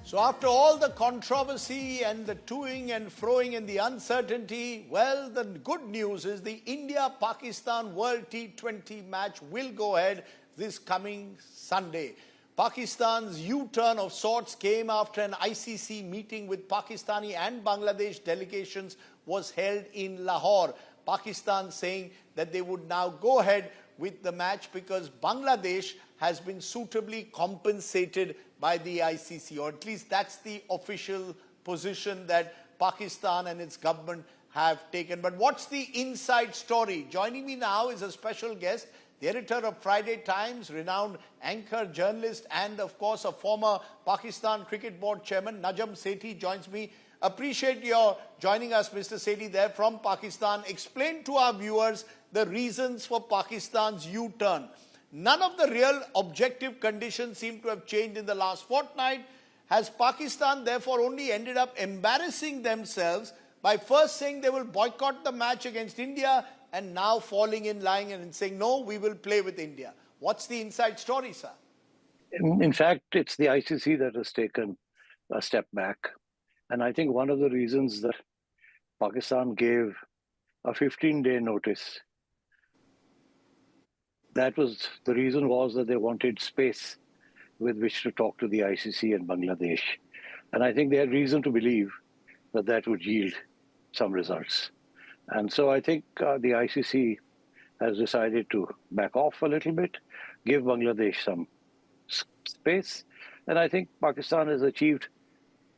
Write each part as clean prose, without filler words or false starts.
So after all the controversy and the toing and froing and the uncertainty, well, the good news is the India-Pakistan World T20 match will go ahead this coming Sunday. Pakistan's U-turn of sorts came after an ICC meeting with Pakistani and Bangladesh delegations was held in Lahore. Pakistan saying that they would now go ahead with the match because Bangladesh has been suitably compensated by the ICC, or at least that's the official position that Pakistan and its government have taken. But what's the inside story? Joining me now is a special guest, the editor of Friday Times, renowned anchor, journalist, and of course a former Pakistan Cricket Board chairman. Najam Sethi joins me. Appreciate your joining us, Mr. Sethi, there from Pakistan. Explain to our viewers the reasons for Pakistan's U-turn. None of the real objective conditions seem to have changed in the last fortnight. Has Pakistan therefore only ended up embarrassing themselves by first saying they will boycott the match against India and now falling in line and saying, no, we will play with India? What's the inside story, sir? In fact, it's the ICC that has taken a step back. And I think one of the reasons that Pakistan gave a 15-day notice, that was the reason was that they wanted space with which to talk to the ICC and Bangladesh. And I think they had reason to believe that that would yield some results. And so I think the ICC has decided to back off a little bit, give Bangladesh some space. And I think Pakistan has achieved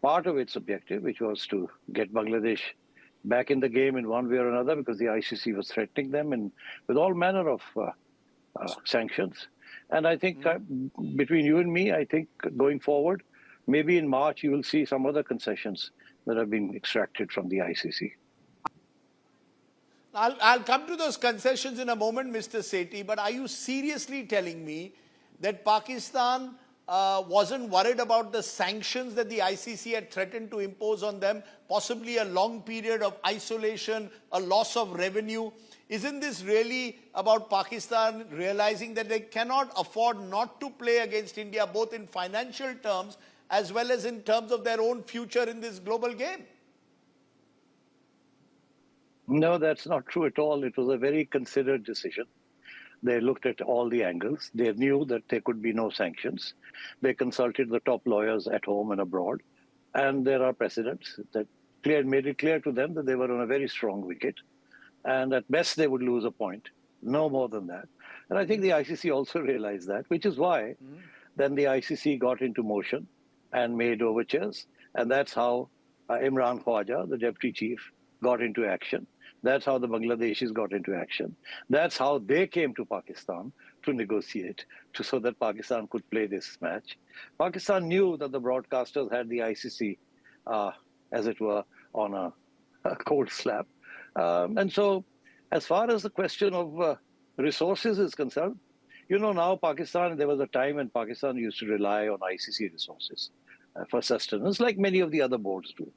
part of its objective, which was to get Bangladesh back in the game in one way or another, because the ICC was threatening them and with all manner of sanctions. And I think between you and me, I think going forward, maybe in March, you will see some other concessions that have been extracted from the ICC. I'll come to those concessions in a moment, Mr. Sethi, but are you seriously telling me that Pakistan wasn't worried about the sanctions that the ICC had threatened to impose on them, possibly a long period of isolation, a loss of revenue? Isn't this really about Pakistan realizing that they cannot afford not to play against India, both in financial terms as well as in terms of their own future in this global game? No, that's not true at all. It was a very considered decision. They looked at all the angles. They knew that there could be no sanctions. They consulted the top lawyers at home and abroad. And there are precedents that made it clear to them that they were on a very strong wicket. And at best, they would lose a point, no more than that. And I think the ICC also realized that, which is why then the ICC got into motion and made overtures. And that's how Imran Khwaja, the deputy chief, got into action. That's how the Bangladeshis got into action. That's how they came to Pakistan to negotiate so that Pakistan could play this match. Pakistan knew that the broadcasters had the ICC, as it were, on a cold slab. And so as far as the question of resources is concerned, you know, now Pakistan, there was a time when Pakistan used to rely on ICC resources for sustenance, like many of the other boards do.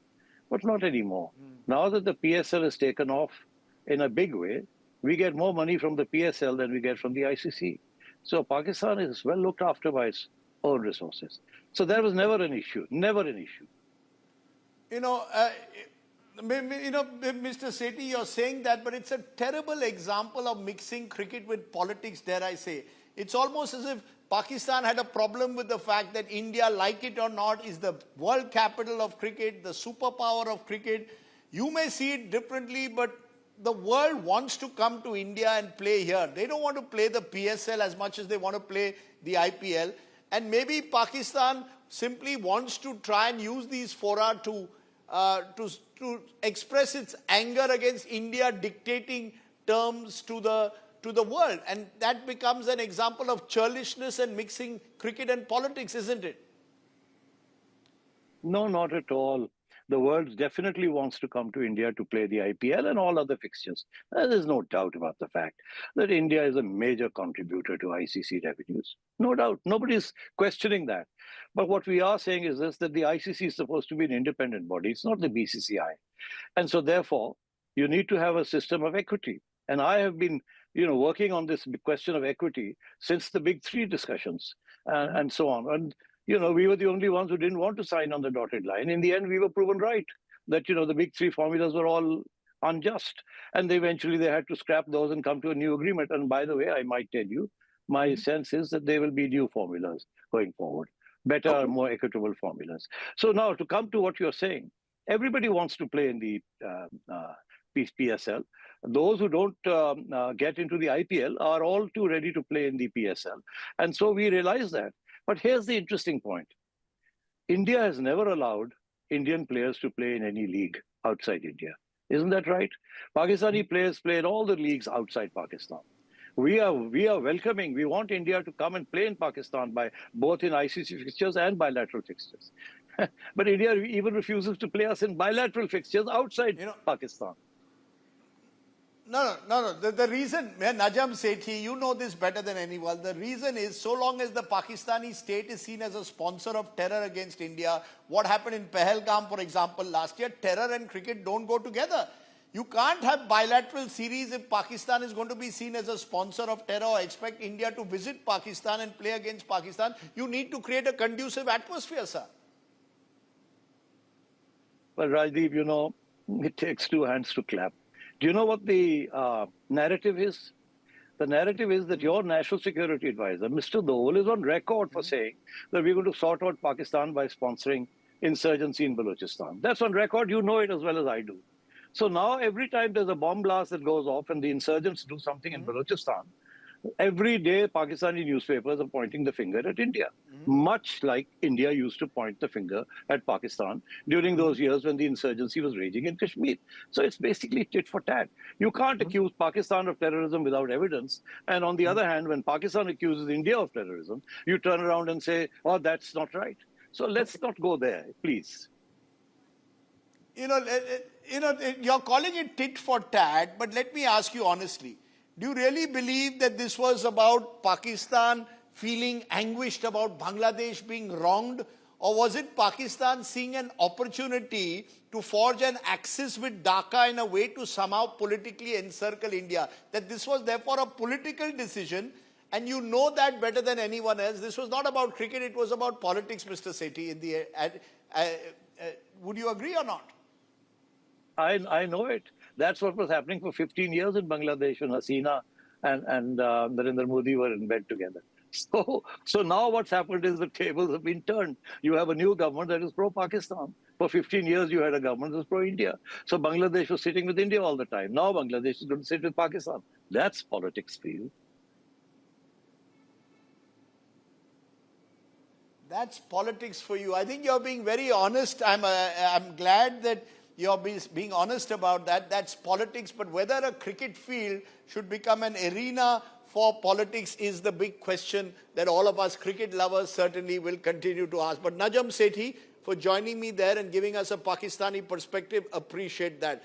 But not anymore. Now that the PSL is taken off in a big way, we get more money from the PSL than we get from the ICC. So Pakistan is well looked after by its own resources. So there was never an issue, never an issue. Mr. Sethi, you're saying that, but it's a terrible example of mixing cricket with politics, dare I say. It's almost as if Pakistan had a problem with the fact that India, like it or not, is the world capital of cricket, the superpower of cricket. You may see it differently, but the world wants to come to India and play here. They don't want to play the PSL as much as they want to play the IPL. And maybe Pakistan simply wants to try and use these fora to express its anger against India dictating terms to the world. And that becomes an example of churlishness and mixing cricket and politics, isn't it? No, not at all. The world definitely wants to come to India to play the IPL and all other fixtures. There's no doubt about the fact that India is a major contributor to ICC revenues. No doubt. Nobody's questioning that. But what we are saying is this, that the ICC is supposed to be an independent body. It's not the BCCI. And so therefore, you need to have a system of equity. And I have been working on this question of equity since the big three discussions and so on. And we were the only ones who didn't want to sign on the dotted line. In the end, we were proven right that, the big three formulas were all unjust. And eventually they had to scrap those and come to a new agreement. And by the way, I might tell you, my sense is that there will be new formulas going forward, better, more equitable formulas. So now to come to what you're saying, everybody wants to play in the PSL. Those who don't get into the IPL are all too ready to play in the PSL. And so we realize that. But here's the interesting point. India has never allowed Indian players to play in any league outside India. Isn't that right? Pakistani players play in all the leagues outside Pakistan. We are welcoming. We want India to come and play in Pakistan by both in ICC fixtures and bilateral fixtures. But India even refuses to play us in bilateral fixtures outside Pakistan. No. The reason, Najam Sethi, you know this better than anyone. The reason is, so long as the Pakistani state is seen as a sponsor of terror against India, what happened in Pahalgam, for example, last year, terror and cricket don't go together. You can't have bilateral series if Pakistan is going to be seen as a sponsor of terror or expect India to visit Pakistan and play against Pakistan. You need to create a conducive atmosphere, sir. Well, Rajdeep, it takes two hands to clap. Do you know what the narrative is? The narrative is that your national security advisor, Mr. Dole, is on record for saying that we're going to sort out Pakistan by sponsoring insurgency in Balochistan. That's on record. You know it as well as I do. So now every time there's a bomb blast that goes off and the insurgents do something in Balochistan, every day Pakistani newspapers are pointing the finger at India, much like India used to point the finger at Pakistan during those years when the insurgency was raging in Kashmir. So it's basically tit for tat. You can't accuse Pakistan of terrorism without evidence. And on the other hand, when Pakistan accuses India of terrorism, you turn around and say, oh, that's not right. So let's not go there, please. You're calling it tit for tat, but let me ask you honestly. Do you really believe that this was about Pakistan feeling anguished about Bangladesh being wronged? Or was it Pakistan seeing an opportunity to forge an axis with Dhaka in a way to somehow politically encircle India? That this was therefore a political decision, and you know that better than anyone else. This was not about cricket, it was about politics, Mr. Sethi. Would you agree or not? I know it. That's what was happening for 15 years in Bangladesh when Hasina and Narendra Modi were in bed together. So now what's happened is the tables have been turned. You have a new government that is pro-Pakistan. For 15 years, you had a government that was pro-India. So Bangladesh was sitting with India all the time. Now Bangladesh is going to sit with Pakistan. That's politics for you. That's politics for you. I think you're being very honest. I'm glad that you're being honest about that. That's politics. But whether a cricket field should become an arena for politics is the big question that all of us cricket lovers certainly will continue to ask. But Najam Sethi, for joining me there and giving us a Pakistani perspective, appreciate that.